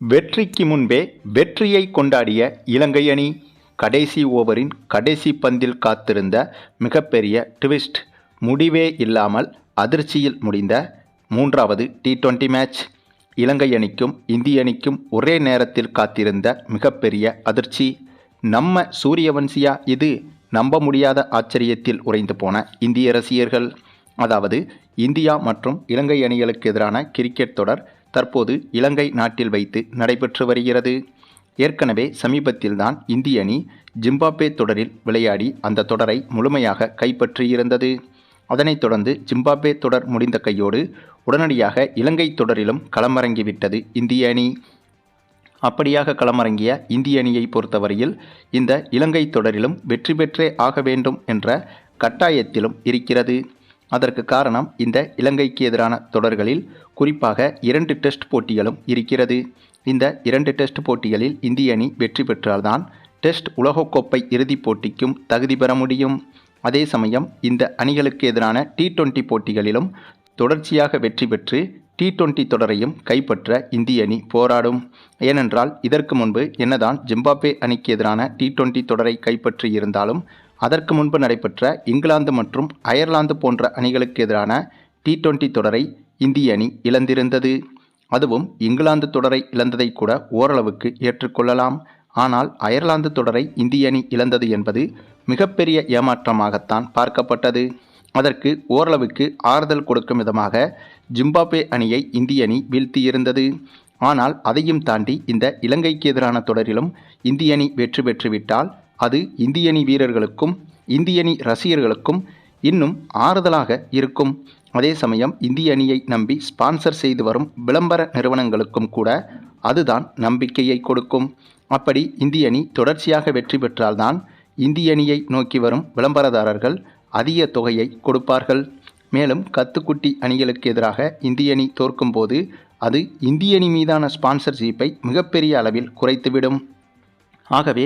வெற்றிக்கு முன்பே வெற்றியை கொண்டாடிய இலங்கை அணி கடைசி ஓவரின் கடைசி பந்தில் காத்திருந்த மிகப்பெரிய ட்விஸ்ட். முடிவே இல்லாமல் அதிர்ச்சியில் முடிந்த மூன்றாவது T20 மேட்ச். இலங்கை அணிக்கும் இந்திய அணிக்கும் ஒரே நேரத்தில் காத்திருந்த மிகப்பெரிய அதிர்ச்சி. நம்ம சூரியவன்சியா இது? நம்ப முடியாத ஆச்சரியத்தில் உறைந்து போன இந்திய ரசிகர்கள். அதாவது இந்தியா மற்றும் இலங்கை அணிகளுக்கு எதிரான கிரிக்கெட் தொடர் தற்போது இலங்கை நாட்டில் வைத்து நடைபெற்று வருகிறது. ஏற்கனவே சமீபத்தில்தான் இந்திய அணி ஜிம்பாப்வே தொடரில் விளையாடி அந்த தொடரை முழுமையாக கைப்பற்றியிருந்தது. அதனைத் தொடர்ந்து ஜிம்பாப்வே தொடர் முடிந்த கையோடு உடனடியாக இலங்கை தொடரிலும் களமிறங்கிவிட்டது இந்திய அணி. அப்படியாக களமிறங்கிய இந்திய அணியை பொறுத்தவரையில் இந்த இலங்கை தொடரிலும் வெற்றி பெற்றே ஆக வேண்டும் என்ற கட்டாயத்திலும் இருக்கிறது. அதற்கு காரணம் இந்த இலங்கைக்கு எதிரான தொடர்களில் குறிப்பாக 2 டெஸ்ட் போட்டிகளும் இருக்கிறது. இந்த 2 டெஸ்ட் போட்டிகளில் இந்திய அணி வெற்றி பெற்றால்தான் டெஸ்ட் உலகக்கோப்பை இறுதிப் போட்டிக்கும் தகுதி பெற முடியும். அதே சமயம் இந்த அணிகளுக்கு எதிரான T20 போட்டிகளிலும் தொடர்ச்சியாக வெற்றி பெற்று T20 தொடரையும் கைப்பற்ற இந்திய அணி போராடும். ஏனென்றால் இதற்கு முன்பு என்னதான் ஜிம்பாப்வே அணிக்கு எதிரான T20 தொடரை கைப்பற்றி இருந்தாலும் அதற்கு முன்பு நடைபெற்ற இங்கிலாந்து மற்றும் அயர்லாந்து போன்ற அணிகளுக்கு எதிரான T20 தொடரை இந்திய அணி இழந்திருந்தது. அதுவும் இங்கிலாந்து தொடரை இழந்ததை கூட ஓரளவுக்கு ஏற்றுக்கொள்ளலாம். ஆனால் அயர்லாந்து தொடரை இந்திய அணி இழந்தது என்பது மிகப்பெரிய ஏமாற்றமாகத்தான் பார்க்கப்பட்டது. அதற்கு ஓரளவுக்கு ஆறுதல் கொடுக்கும் விதமாக ஜிம்பாப்வே அணியை இந்திய அணி வீழ்த்தியிருந்தது. ஆனால் அதையும் தாண்டி இந்த இலங்கைக்கு எதிரான தொடரிலும் இந்திய அணி வெற்றி பெற்றுவிட்டால் அது இந்திய அணி வீரர்களுக்கும் இந்திய அணி ரசிகர்களுக்கும் இன்னும் ஆறுதலாக இருக்கும். அதே சமயம் இந்திய அணியை நம்பி ஸ்பான்சர் செய்து வரும் விளம்பர நிறுவனங்களுக்கும் கூட அதுதான் நம்பிக்கையை கொடுக்கும். அப்படி இந்திய அணி தொடர்ச்சியாக வெற்றி பெற்றால்தான் இந்திய அணியை நோக்கி வரும் விளம்பரதாரர்கள் அதிக தொகையை கொடுப்பார்கள். மேலும் கத்துக்குட்டி அணிகளுக்கு எதிராக இந்திய அணி தோற்கும்போது அது இந்திய அணி மீதான ஸ்பான்சர்ஷிப்பை மிகப்பெரிய அளவில் குறைத்துவிடும். ஆகவே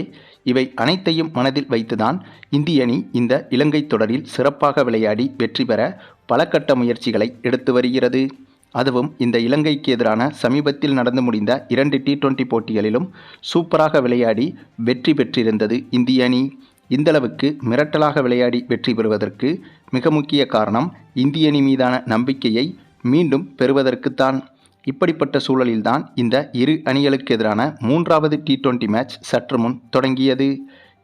இவை அனைத்தையும் மனதில் வைத்துதான் இந்திய அணி இந்த இலங்கை தொடரில் சிறப்பாக விளையாடி வெற்றி பெற பல கட்ட முயற்சிகளை எடுத்து வருகிறது. அதுவும் இந்த இலங்கைக்கு எதிரான சமீபத்தில் நடந்து முடிந்த 2 T20 போட்டிகளிலும் சூப்பராக விளையாடி வெற்றி பெற்றிருந்தது இந்திய அணி. இந்தளவுக்கு மிரட்டலாக விளையாடி வெற்றி பெறுவதற்கு மிக முக்கிய காரணம் இந்திய அணி மீதான நம்பிக்கையை மீண்டும் பெறுவதற்குத்தான். இப்படிப்பட்ட சூழலில்தான் இந்த இரு அணிகளுக்கு எதிரான 3வது T20 மேட்ச் சற்று முன் தொடங்கியது.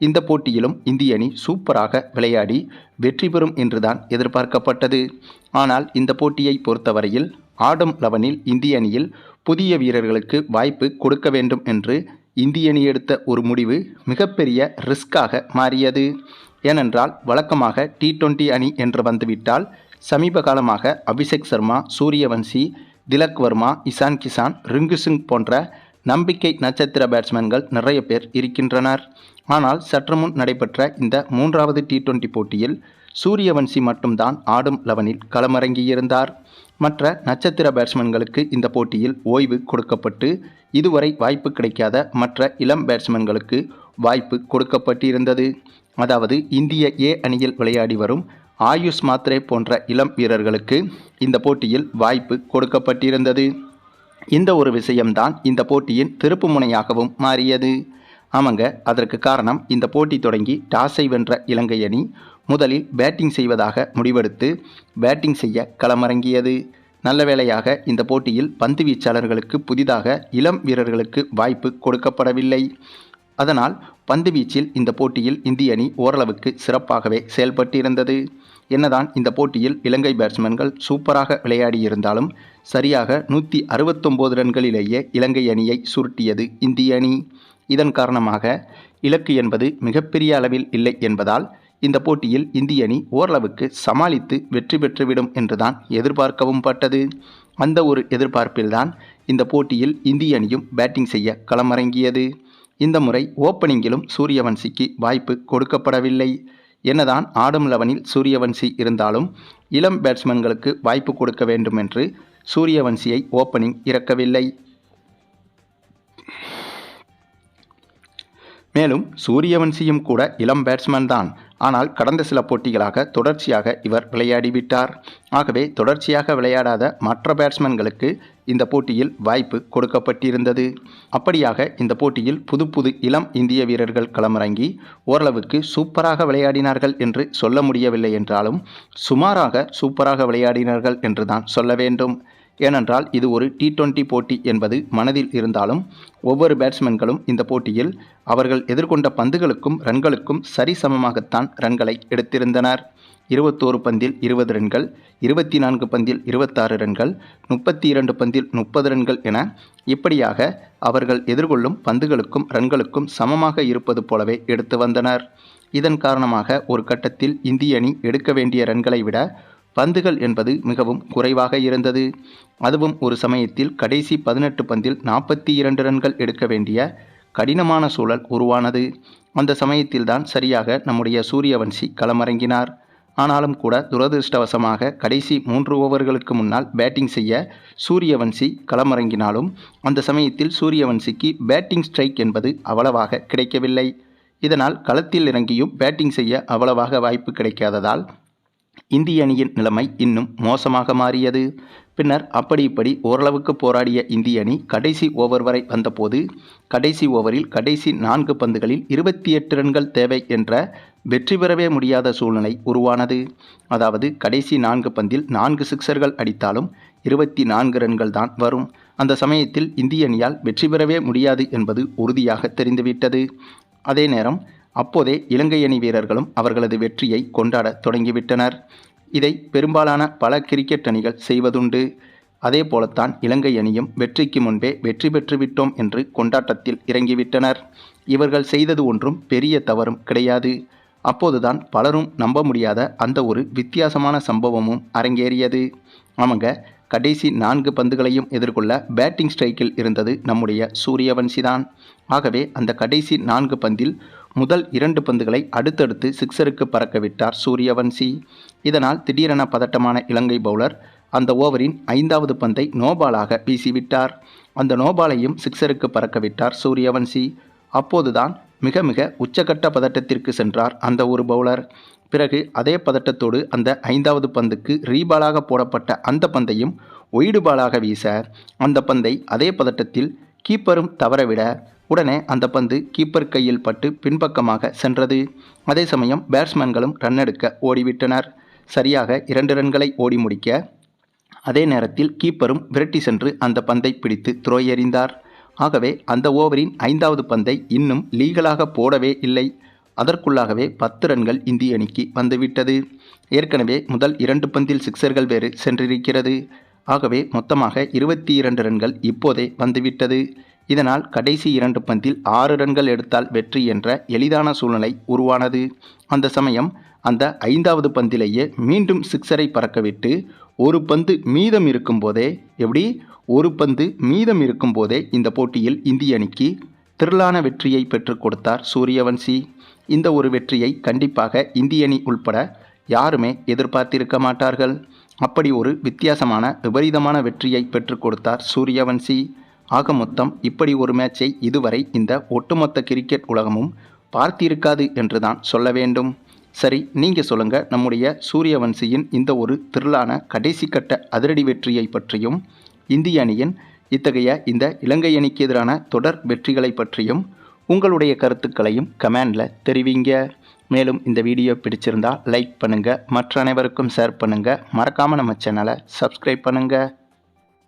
இந்த போட்டியிலும் இந்திய அணி சூப்பராக விளையாடி வெற்றி பெறும் என்றுதான் எதிர்பார்க்கப்பட்டது. ஆனால் இந்த போட்டியை பொறுத்தவரையில் ஆடும் 11 இந்திய அணியில் புதிய வீரர்களுக்கு வாய்ப்பு கொடுக்க வேண்டும் என்று இந்திய அணி எடுத்த ஒரு முடிவு மிகப்பெரிய ரிஸ்காக மாறியது. ஏனென்றால் வழக்கமாக T20 அணி என்று வந்துவிட்டால் சமீப காலமாக அபிஷேக் சர்மா, சூரியவன்சி, திலக் வர்மா, இசான் கிசான், ரிங்கு சிங் போன்ற நம்பிக்கை நட்சத்திர பேட்ஸ்மேன்கள் நிறைய பேர் இருக்கின்றனர். ஆனால் சற்று முன் நடைபெற்ற இந்த 3வது T20 போட்டியில் சூரியவன்சி மட்டும்தான் ஆடும் 11 களமிறங்கியிருந்தார். மற்ற நட்சத்திர பேட்ஸ்மேன்களுக்கு இந்த போட்டியில் ஓய்வு கொடுக்கப்பட்டு இதுவரை வாய்ப்பு கிடைக்காத மற்ற இளம் பேட்ஸ்மேன்களுக்கு வாய்ப்பு கொடுக்கப்பட்டிருந்தது. அதாவது இந்திய A அணியில் விளையாடி வரும் ஆயுஷ் மாத்ரே போன்ற இளம் வீரர்களுக்கு இந்த போட்டியில் வாய்ப்பு கொடுக்கப்பட்டிருந்தது. இந்த ஒரு விஷயம்தான் இந்த போட்டியின் திருப்பு முனையாகவும் மாறியது. ஆமாங்க, அதற்கு காரணம் இந்த போட்டி தொடங்கி டாஸை வென்ற இலங்கை அணி முதலில் பேட்டிங் செய்வதாக முடிவெடுத்து பேட்டிங் செய்ய களமிறங்கியது. நல்ல வேளையாக இந்த போட்டியில் பந்து வீச்சாளர்களுக்கு புதிதாக இளம் வீரர்களுக்கு வாய்ப்பு கொடுக்கப்படவில்லை. அதனால் பந்து வீச்சில் இந்த போட்டியில் இந்திய அணி ஓரளவுக்கு சிறப்பாகவே செயல்பட்டிருந்தது. என்னதான் இந்த போட்டியில் இலங்கை பேட்ஸ்மேன்கள் சூப்பராக விளையாடியிருந்தாலும் சரியாக 169 ரன்களிலேயே இலங்கை அணியை சுருட்டியது இந்திய அணி. இதன் காரணமாக இலக்கு என்பது மிகப்பெரிய அளவில் இல்லை என்பதால் இந்த போட்டியில் இந்திய அணி ஓரளவுக்கு சமாளித்து வெற்றி பெற்றுவிடும் என்றுதான் எதிர்பார்க்கவும் பட்டது. அந்த ஒரு எதிர்பார்ப்பில்தான் இந்த போட்டியில் இந்திய அணியும் பேட்டிங் செய்ய களமிறங்கியது. இந்த முறை ஓப்பனிங்கிலும் சூரியவன்சிக்கு வாய்ப்பு கொடுக்கப்படவில்லை. என்னதான் ஆடும் 11 சூரியவன்சி இருந்தாலும் இளம் பேட்ஸ்மேன்களுக்கு வாய்ப்பு கொடுக்க வேண்டும் என்று சூரியவன்சியை ஓப்பனிங் இறக்கவில்லை. மேலும் சூரியவன்சியும் கூட இளம் பேட்ஸ்மேன் தான். ஆனால் கடந்த சில போட்டிகளாக தொடர்ச்சியாக இவர் விளையாடிவிட்டார். ஆகவே தொடர்ச்சியாக விளையாடாத மற்ற பேட்ஸ்மேன்களுக்கு இந்த போட்டியில் வாய்ப்பு கொடுக்கப்பட்டிருந்தது. அப்படியாக இந்த போட்டியில் புது இளம் இந்திய வீரர்கள் களமிறங்கி ஓரளவுக்கு சூப்பராக விளையாடினார்கள் என்று சொல்ல முடியவில்லை என்றாலும் சூப்பராக விளையாடினார்கள் என்று தான் சொல்ல வேண்டும். ஏனென்றால் இது ஒரு T20 போட்டி என்பது மனதில் இருந்தாலும் ஒவ்வொரு பேட்ஸ்மேன்களும் இந்த போட்டியில் அவர்கள் எதிர்கொண்ட பந்துகளுக்கும் ரன்களுக்கும் சரிசமமாகத்தான் ரன்களை எடுத்திருந்தனர். 21 பந்தில் 20 ரன்கள், 24 பந்தில் 26 ரன்கள், 32 பந்தில் 30 ரன்கள் என இப்படியாக அவர்கள் எதிர்கொள்ளும் பந்துகளுக்கும் ரன்களுக்கும் சமமாக இருப்பது போலவே எடுத்து வந்தனர். இதன் காரணமாக ஒரு கட்டத்தில் இந்திய அணி எடுக்க வேண்டிய ரன்களை விட பந்துகள் என்பது மிகவும் குறைவாக இருந்தது. அதுவும் ஒரு சமயத்தில் கடைசி 18 பந்தில் 42 ரன்கள் எடுக்க வேண்டிய கடினமான சூழல் உருவானது. அந்த சமயத்தில்தான் சரியாக நம்முடைய சூரியவன்சி களமிறங்கினார். ஆனாலும் கூட துரதிருஷ்டவசமாக கடைசி 3 ஓவர்களுக்கு முன்னால் பேட்டிங் செய்ய சூரியவன்சி களமிறங்கினாலும் அந்த சமயத்தில் சூரியவன்சிக்கு பேட்டிங் ஸ்ட்ரைக் என்பது அவ்வளவாக கிடைக்கவில்லை. இதனால் களத்தில் இறங்கியும் பேட்டிங் செய்ய அவ்வளவாக வாய்ப்பு கிடைக்காததால் இந்திய அணியின் நிலைமை இன்னும் மோசமாக மாறியது. பின்னர் அப்படி இப்படி ஓரளவுக்கு போராடிய இந்திய அணி கடைசி ஓவர் வரை வந்தபோது கடைசி ஓவரில் கடைசி 4 பந்துகளில் 28 ரன்கள் தேவை என்ற வெற்றி பெறவே முடியாத சூழ்நிலை உருவானது. அதாவது கடைசி 4 பந்தில் 4 சிக்சர்கள் அடித்தாலும் 24 ரன்கள் தான் வரும். அந்த சமயத்தில் இந்திய அணியால் வெற்றி பெறவே முடியாது என்பது உறுதியாக தெரிந்துவிட்டது. அதே நேரம் அப்போதே இலங்கை அணி வீரர்களும் அவர்களது வெற்றியை கொண்டாட தொடங்கிவிட்டனர். இதை பெரும்பாலான பல கிரிக்கெட் அணிகள் செய்வதுண்டு. அதே போலத்தான் இலங்கை அணியும் வெற்றிக்கு முன்பே வெற்றி பெற்றுவிட்டோம் என்று கொண்டாட்டத்தில் இறங்கிவிட்டனர். இவர்கள் செய்தது ஒன்றும் பெரிய தவறும் கிடையாது. அப்போதுதான் பலரும் நம்ப முடியாத அந்த ஒரு வித்தியாசமான சம்பவமும் அரங்கேறியது. ஆமாங்க, கடைசி 4 பந்துகளையும் எதிர்கொள்ள பேட்டிங் ஸ்ட்ரைக்கில் இருந்தது நம்முடைய சூரியவன்சிதான். ஆகவே அந்த கடைசி 4 பந்தில் முதல் 2 பந்துகளை அடுத்தடுத்து சிக்ஸருக்கு பறக்கவிட்டார் சூரியவன்சி. இதனால் திடீரென பதட்டமான இலங்கை பவுலர் அந்த ஓவரின் 5வது பந்தை நோபாலாக வீசிவிட்டார். அந்த நோபாலையும் சிக்ஸருக்கு பறக்கவிட்டார் சூரியவன்சி. அப்போதுதான் மிக மிக உச்சகட்ட பதட்டத்திற்கு சென்றார் அந்த ஒரு பவுலர். பிறகு அதே பதட்டத்தோடு அந்த 5வது பந்துக்கு ரீபாலாக போடப்பட்ட அந்த பந்தையும் ஒய்டு பாலாக வீச அந்த பந்தை அதே பதட்டத்தில் கீப்பரும் தவறவிட உடனே அந்த பந்து கீப்பர் கையில் பட்டு பின்பக்கமாக சென்றது. அதே சமயம் பேட்ஸ்மேன்களும் ரன் எடுக்க ஓடிவிட்டனர். சரியாக 2 ரன்களை ஓடி முடிக்க அதே நேரத்தில் கீப்பரும் விரட்டி சென்று அந்த பந்தை பிடித்து த்ரோ எறிந்தார். ஆகவே அந்த ஓவரின் 5வது பந்தை இன்னும் லீகலாக போடவே இல்லை. அதற்குள்ளாகவே 10 ரன்கள் இந்திய அணிக்கு வந்துவிட்டது. ஏற்கனவே முதல் 2 பந்தில் சிக்சர்கள் வேறு சென்றிருக்கிறது. ஆகவே மொத்தமாக 22 ரன்கள் இப்போதே வந்துவிட்டது. இதனால் கடைசி 2 பந்தில் 6 ரன்கள் எடுத்தால் வெற்றி என்ற எளிதான சூழ்நிலை உருவானது. அந்த சமயம் அந்த 5வது பந்திலேயே மீண்டும் சிக்ஸரை பறக்கவிட்டு ஒரு பந்து மீதம் இருக்கும்போதே இந்த போட்டியில் இந்திய அணிக்கு திரளான வெற்றியை பெற்றுக் கொடுத்தார் சூரியவன்சி. இந்த ஒரு வெற்றியை கண்டிப்பாக இந்திய அணி உள்பட யாருமே எதிர்பார்த்திருக்க மாட்டார்கள். அப்படி ஒரு வித்தியாசமான விபரீதமான வெற்றியை பெற்றுக் கொடுத்தார் சூரியவன்சி. ஆக மொத்தம் இப்படி ஒரு மேட்சை இதுவரை இந்த ஒட்டுமொத்த கிரிக்கெட் உலகமும் பார்த்திருக்காது என்று தான் சொல்ல வேண்டும். சரி, நீங்கள் சொல்லுங்கள், நம்முடைய சூரியவன்சியின் இந்த ஒரு திரளான கடைசி கட்ட அதிரடி வெற்றியை பற்றியும் இந்திய அணியின் இத்தகைய இந்த இலங்கை அணிக்கு எதிரான தொடர் வெற்றிகளை பற்றியும் உங்களுடைய கருத்துக்களையும் கமெண்டில் தெரிவிங்க. மேலும் இந்த வீடியோ பிடிச்சிருந்தால் லைக் பண்ணுங்கள், மற்ற அனைவருக்கும் ஷேர் பண்ணுங்கள், மறக்காமல் நம்ம சேனலை சப்ஸ்கிரைப் பண்ணுங்கள்.